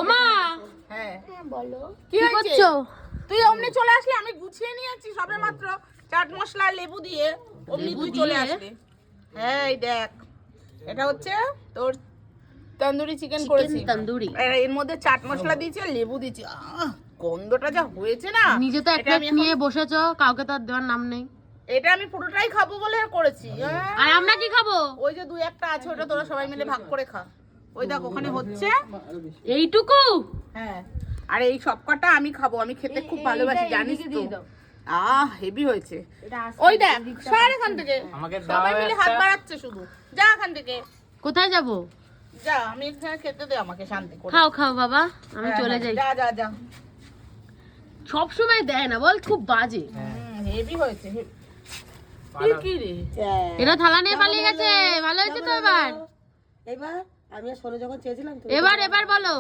ওমা হ্যাঁ বলো কি করছো? তুই অমনি চলে আসলি, আমি গুছিয়ে নিয়েছি সবে মাত্র চাট মশলা লেবু দিয়ে অমনি তুই চলে আসলি। হ্যাঁ এই দেখ, এটা হচ্ছে তোর তন্দুরি চিকেন করেছি। তন্দুরি এর মধ্যে চাট মশলা দিয়েছি আর লেবু দিয়েছি। গন্ধটা যা হয়েছে না, নিজে তো একটা নিয়ে বসেছো, কাউকে তো আর দেওয়ার নাম নেই। এটা আমি পুরোটাই খাবো বলে করেছি। আর আমরা কি খাবো? ওই যে দুই একটা আছে, ওটা তোরা সবাই মিলে ভাগ করে খা। ওই দেখ ওখানে হচ্ছে এইটুকু। হ্যাঁ, আর এই সব কটা আমি খাবো, আমি খেতে খুব ভালোবাসি জানিস তো। হেভি হয়েছে। ওই দেখ সর এখান থেকে, সবাই মিলে হাত বাড়াচ্ছে শুধু। যা এখান থেকে, কোথায় যাব? যা, আমি এখানে খেতে দে আমাকে শান্তি করে। খাও খাও বাবা, আমি চলে যাই। যা যা যা। সব সময় দেয় না বল, খুব বাজে। হেভি হয়েছে। কি রে, এরা থালা নিয়ে পালিয়ে গেছে। ভালো হয়েছে তো এবার? এবার আমি সোনা যখন চেয়েছিলাম এবার বলো।